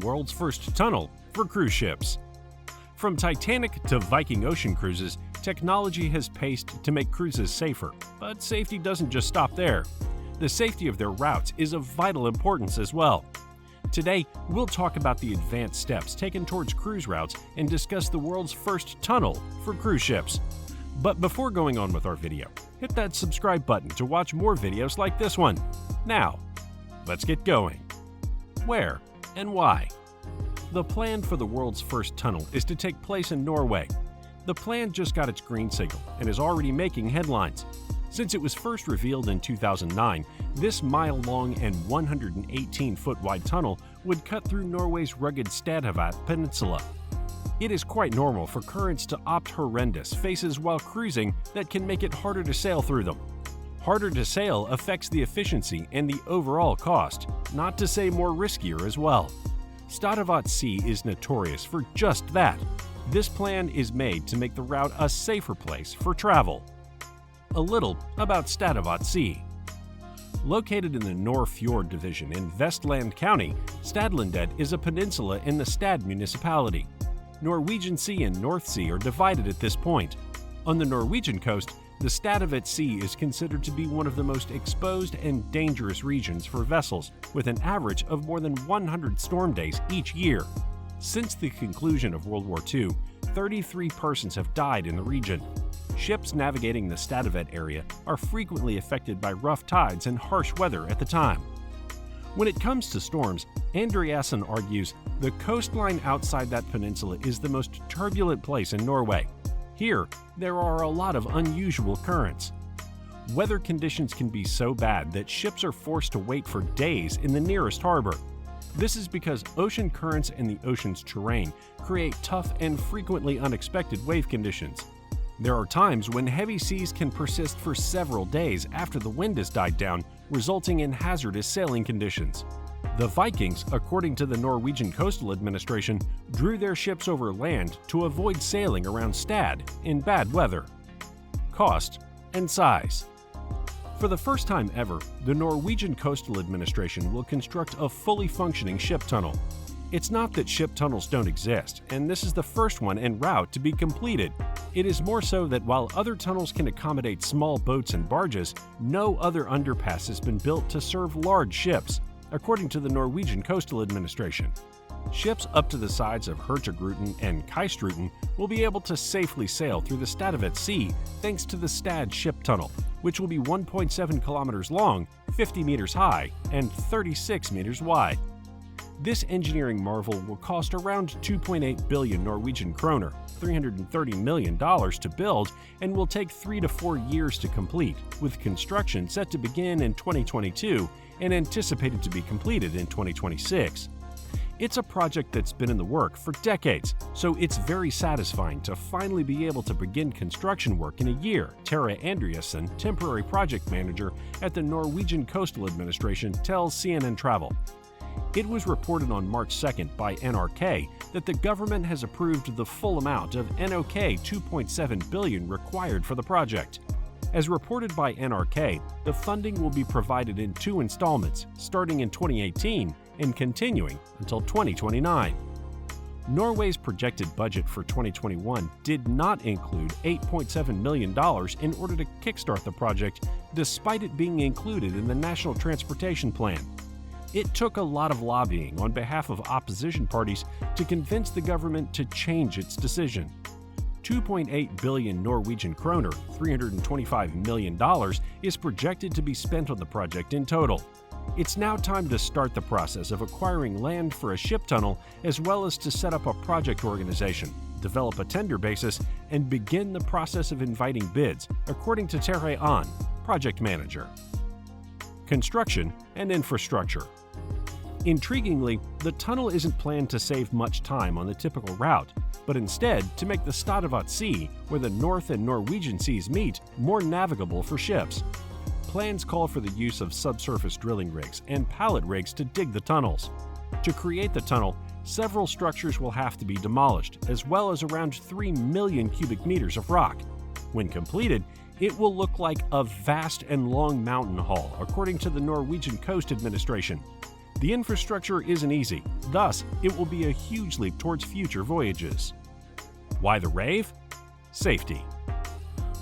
world's first tunnel for cruise ships. From Titanic to Viking Ocean Cruises, technology has paced to make cruises safer, but safety doesn't just stop there. The safety of their routes is of vital importance as well. Today, we'll talk about the advanced steps taken towards cruise routes and discuss the world's first tunnel for cruise ships. But before going on with our video, hit that subscribe button to watch more videos like this one. Now, let's get going. Where and why? The plan for the world's first tunnel is to take place in Norway. The plan just got its green signal and is already making headlines. Since it was first revealed in 2009, this mile-long and 118-foot-wide tunnel would cut through Norway's rugged Stadhavet Peninsula. It is quite normal for currents to opt horrendous faces while cruising that can make it harder to sail through them. Harder to sail affects the efficiency and the overall cost, not to say more riskier as well. Stadhavet Sea is notorious for just that. This plan is made to make the route a safer place for travel. A little about Stadhavet Sea. Located in the Nordfjord division in Vestland County, Stadlandet is a peninsula in the Stad municipality. Norwegian Sea and North Sea are divided at this point. On the Norwegian coast, the Stadhavet Sea is considered to be one of the most exposed and dangerous regions for vessels, with an average of more than 100 storm days each year. Since the conclusion of World War II, 33 persons have died in the region. Ships navigating the Stadhavet area are frequently affected by rough tides and harsh weather at the time. When it comes to storms, Andreasen argues the coastline outside that peninsula is the most turbulent place in Norway. Here, there are a lot of unusual currents. Weather conditions can be so bad that ships are forced to wait for days in the nearest harbor. This is because ocean currents and the ocean's terrain create tough and frequently unexpected wave conditions. There are times when heavy seas can persist for several days after the wind has died down, resulting in hazardous sailing conditions. The Vikings, according to the Norwegian Coastal Administration, drew their ships over land to avoid sailing around Stad in bad weather. Cost and size. For the first time ever, the Norwegian Coastal Administration will construct a fully functioning ship tunnel. It's not that ship tunnels don't exist, and this is the first one en route to be completed. It is more so that while other tunnels can accommodate small boats and barges, no other underpass has been built to serve large ships, according to the Norwegian Coastal Administration. Ships up to the size of Hurtigruten and Kystruten will be able to safely sail through the Stadhavet Sea thanks to the Stad Ship Tunnel, which will be 1.7 kilometers long, 50 meters high, and 36 meters wide. This engineering marvel will cost around 2.8 billion Norwegian kroner, $330 million to build, and will take 3 to 4 years to complete, with construction set to begin in 2022 and anticipated to be completed in 2026. It's a project that's been in the work for decades, so it's very satisfying to finally be able to begin construction work in a year, Tara Andreasen, temporary project manager at the Norwegian Coastal Administration, tells CNN Travel. It was reported on March 2nd by NRK that the government has approved the full amount of NOK 2.7 billion required for the project. As reported by NRK, the funding will be provided in 2 installments, starting in 2018 and continuing until 2029. Norway's projected budget for 2021 did not include $8.7 million in order to kickstart the project, despite it being included in the National Transportation Plan. It took a lot of lobbying on behalf of opposition parties to convince the government to change its decision. 2.8 billion Norwegian kroner, $325 million, is projected to be spent on the project in total. It's now time to start the process of acquiring land for a ship tunnel, as well as to set up a project organization, develop a tender basis, and begin the process of inviting bids, according to Terje Ahn, project manager. Construction and infrastructure. Intriguingly, the tunnel isn't planned to save much time on the typical route, but instead to make the Stadhavet Sea, where the North and Norwegian seas meet, more navigable for ships. Plans call for the use of subsurface drilling rigs and pallet rigs to dig the tunnels. To create the tunnel, several structures will have to be demolished, as well as around 3 million cubic meters of rock. When completed, it will look like a vast and long mountain haul, according to the Norwegian Coast Administration. The infrastructure isn't easy, thus it will be a huge leap towards future voyages. Why the rave? Safety.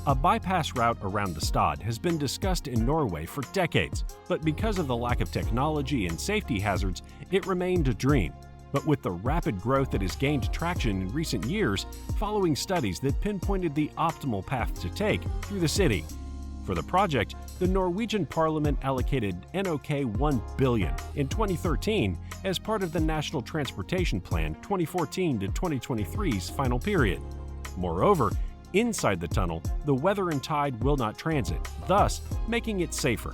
A bypass route around the Stad has been discussed in Norway for decades, but because of the lack of technology and safety hazards, it remained a dream. But with the rapid growth that has gained traction in recent years, following studies that pinpointed the optimal path to take through the city. For the project, the Norwegian Parliament allocated NOK 1 billion in 2013 as part of the National Transportation Plan 2014 to 2023's final period. Moreover, inside the tunnel, the weather and tide will not transit, thus making it safer.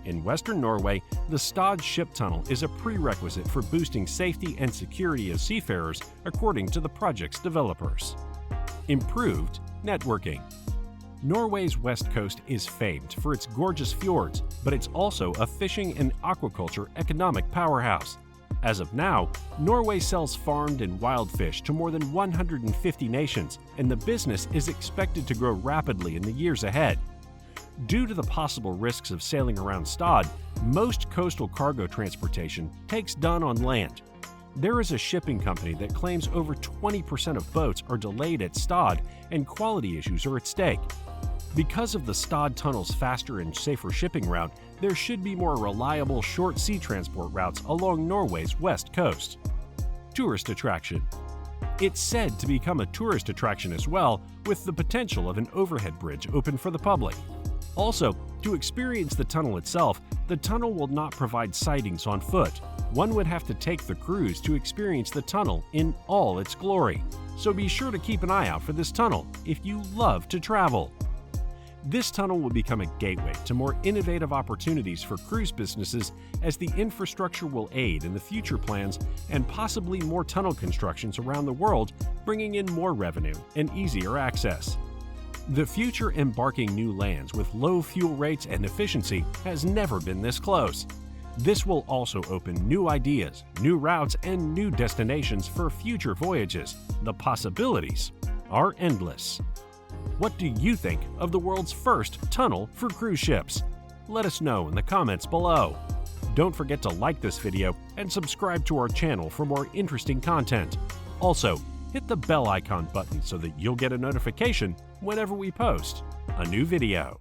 In Western Norway, the Stad ship tunnel is a prerequisite for boosting safety and security of seafarers, according to the project's developers. Improved networking. Norway's west coast is famed for its gorgeous fjords, but it's also a fishing and aquaculture economic powerhouse. As of now, Norway sells farmed and wild fish to more than 150 nations, and the business is expected to grow rapidly in the years ahead. Due to the possible risks of sailing around Stad, most coastal cargo transportation takes done on land. There is a shipping company that claims over 20% of boats are delayed at Stad and quality issues are at stake. Because of the Stad tunnel's faster and safer shipping route, there should be more reliable short sea transport routes along Norway's west coast. Tourist attraction. It's said to become a tourist attraction as well, with the potential of an overhead bridge open for the public. Also, to experience the tunnel itself, the tunnel will not provide sightings on foot. One would have to take the cruise to experience the tunnel in all its glory. So be sure to keep an eye out for this tunnel if you love to travel. This tunnel will become a gateway to more innovative opportunities for cruise businesses as the infrastructure will aid in the future plans and possibly more tunnel constructions around the world, bringing in more revenue and easier access. The future embarking new lands with low fuel rates and efficiency has never been this close. This will also open new ideas, new routes, and new destinations for future voyages. The possibilities are endless. What do you think of the world's first tunnel for cruise ships? Let us know in the comments below. Don't forget to like this video and subscribe to our channel for more interesting content. Also, hit the bell icon button so that you'll get a notification whenever we post a new video.